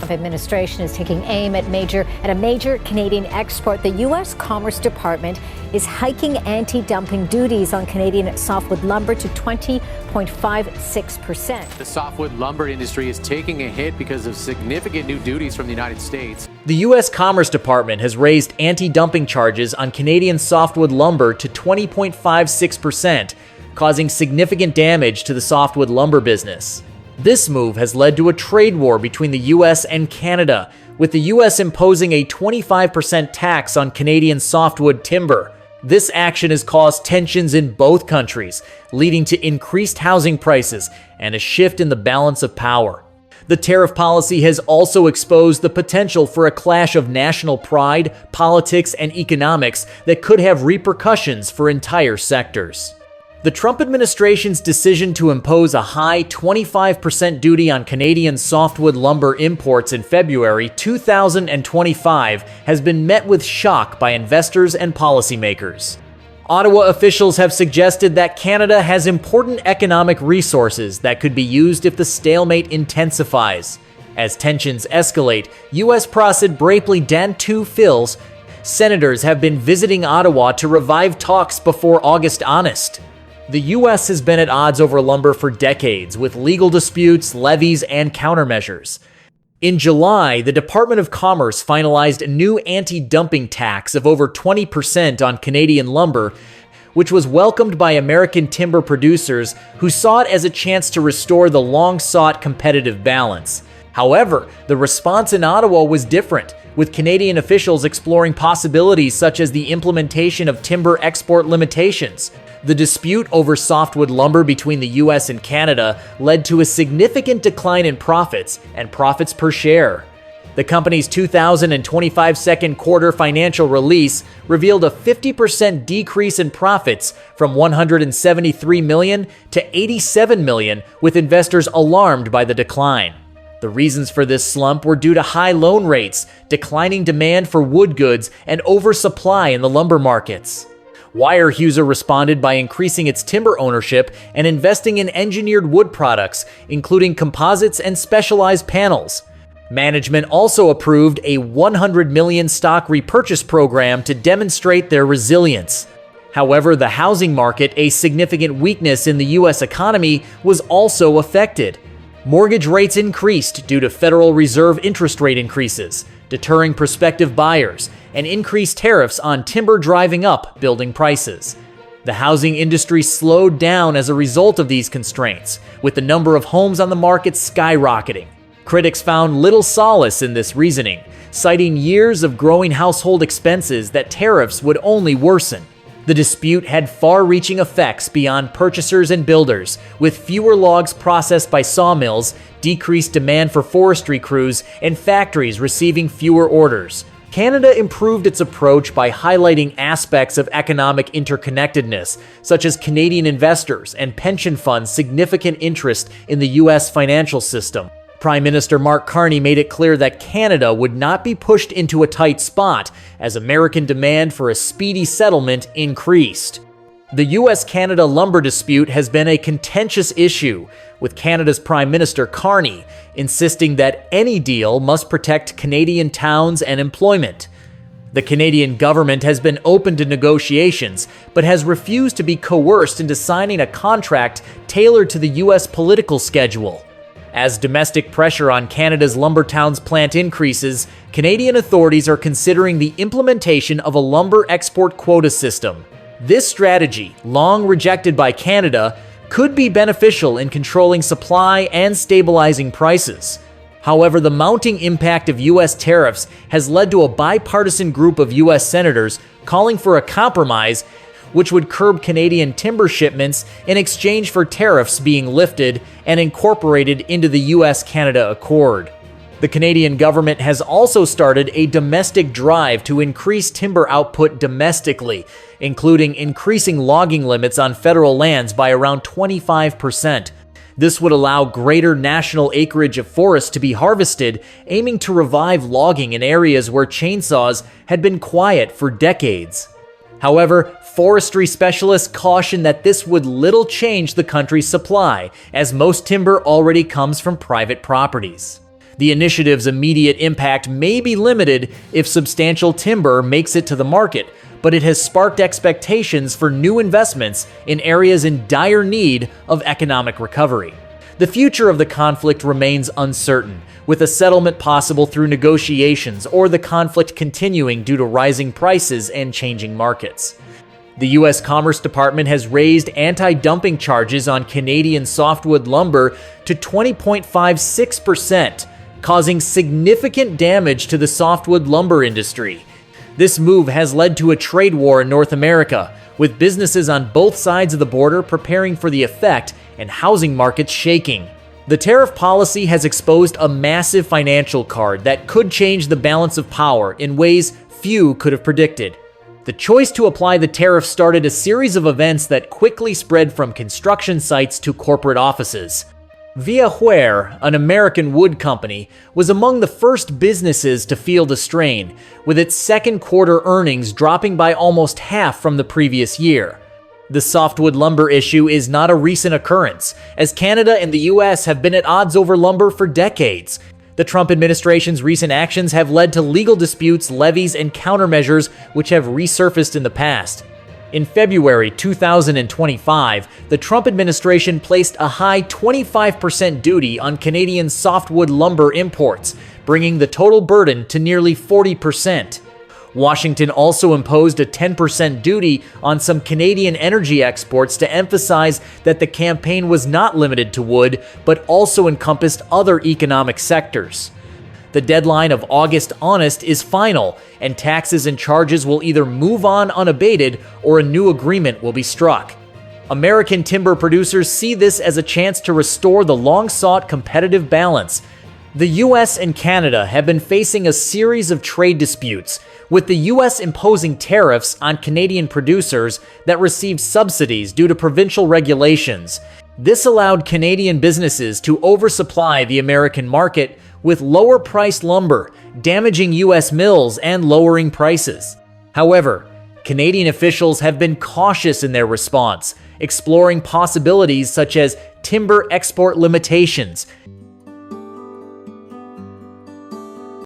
Administration is taking aim at a major Canadian export. The U.S. Commerce Department is hiking anti-dumping duties on Canadian softwood lumber to 20.56%. The softwood lumber industry is taking a hit because of significant new duties from the United States. The U.S. Commerce Department has raised anti-dumping charges on Canadian softwood lumber to 20.56%, causing significant damage to the softwood lumber business. This move has led to a trade war between the US and Canada, with the US imposing a 25% tax on Canadian softwood timber. This action has caused tensions in both countries, leading to increased housing prices and a shift in the balance of power. The tariff policy has also exposed the potential for a clash of national pride, politics, and economics that could have repercussions for entire sectors. The Trump administration's decision to impose a high 25% duty on Canadian softwood lumber imports in February 2025 has been met with shock by investors and policymakers. Ottawa officials have suggested that Canada has important economic resources that could be used if the stalemate intensifies. As tensions escalate, U.S. President Brapley Dantu Phils, senators have been visiting Ottawa to revive talks before August honest. The U.S. has been at odds over lumber for decades, with legal disputes, levies, and countermeasures. In July, the Department of Commerce finalized a new anti-dumping tax of over 20% on Canadian lumber, which was welcomed by American timber producers who saw it as a chance to restore the long-sought competitive balance. However, the response in Ottawa was different, with Canadian officials exploring possibilities such as the implementation of timber export limitations. The dispute over softwood lumber between the U.S. and Canada led to a significant decline in profits and profits per share. The company's 2025 second quarter financial release revealed a 50% decrease in profits from $173 million to $87 million, with investors alarmed by the decline. The reasons for this slump were due to high loan rates, declining demand for wood goods, and oversupply in the lumber markets. Weyerhaeuser responded by increasing its timber ownership and investing in engineered wood products, including composites and specialized panels. Management also approved a $100 million stock repurchase program to demonstrate their resilience. However, the housing market, a significant weakness in the U.S. economy, was also affected. Mortgage rates increased due to Federal Reserve interest rate increases, deterring prospective buyers, and increased tariffs on timber driving up building prices. The housing industry slowed down as a result of these constraints, with the number of homes on the market skyrocketing. Critics found little solace in this reasoning, citing years of growing household expenses that tariffs would only worsen. The dispute had far-reaching effects beyond purchasers and builders, with fewer logs processed by sawmills, decreased demand for forestry crews, and factories receiving fewer orders. Canada improved its approach by highlighting aspects of economic interconnectedness, such as Canadian investors and pension funds' significant interest in the U.S. financial system. Prime Minister Mark Carney made it clear that Canada would not be pushed into a tight spot as American demand for a speedy settlement increased. The U.S.-Canada lumber dispute has been a contentious issue, with Canada's Prime Minister Carney insisting that any deal must protect Canadian towns and employment. The Canadian government has been open to negotiations, but has refused to be coerced into signing a contract tailored to the U.S. political schedule. As domestic pressure on Canada's lumber towns plant increases, Canadian authorities are considering the implementation of a lumber export quota system. This strategy, long rejected by Canada, could be beneficial in controlling supply and stabilizing prices. However, the mounting impact of U.S. tariffs has led to a bipartisan group of U.S. senators calling for a compromise which would curb Canadian timber shipments in exchange for tariffs being lifted and incorporated into the U.S.-Canada Accord. The Canadian government has also started a domestic drive to increase timber output domestically, including increasing logging limits on federal lands by around 25%. This would allow greater national acreage of forest to be harvested, aiming to revive logging in areas where chainsaws had been quiet for decades. However, forestry specialists caution that this would little change the country's supply, as most timber already comes from private properties. The initiative's immediate impact may be limited if substantial timber makes it to the market, but it has sparked expectations for new investments in areas in dire need of economic recovery. The future of the conflict remains uncertain, with a settlement possible through negotiations or the conflict continuing due to rising prices and changing markets. The U.S. Commerce Department has raised anti-dumping charges on Canadian softwood lumber to 20.56%, causing significant damage to the softwood lumber industry. This move has led to a trade war in North America, with businesses on both sides of the border preparing for the effect and housing markets shaking. The tariff policy has exposed a massive financial card that could change the balance of power in ways few could have predicted. The choice to apply the tariff started a series of events that quickly spread from construction sites to corporate offices. Weyerhaeuser, an American wood company, was among the first businesses to feel the strain, with its second quarter earnings dropping by almost half from the previous year. The softwood lumber issue is not a recent occurrence, as Canada and the US have been at odds over lumber for decades. The Trump administration's recent actions have led to legal disputes, levies, and countermeasures which have resurfaced in the past. In February 2025, the Trump administration placed a high 25% duty on Canadian softwood lumber imports, bringing the total burden to nearly 40%. Washington also imposed a 10% duty on some Canadian energy exports to emphasize that the campaign was not limited to wood, but also encompassed other economic sectors. The deadline of August honest is final, and taxes and charges will either move on unabated or a new agreement will be struck. American timber producers see this as a chance to restore the long-sought competitive balance. The US and Canada have been facing a series of trade disputes, with the US imposing tariffs on Canadian producers that received subsidies due to provincial regulations. This allowed Canadian businesses to oversupply the American market with lower-priced lumber, damaging US mills and lowering prices. However, Canadian officials have been cautious in their response, exploring possibilities such as timber export limitations.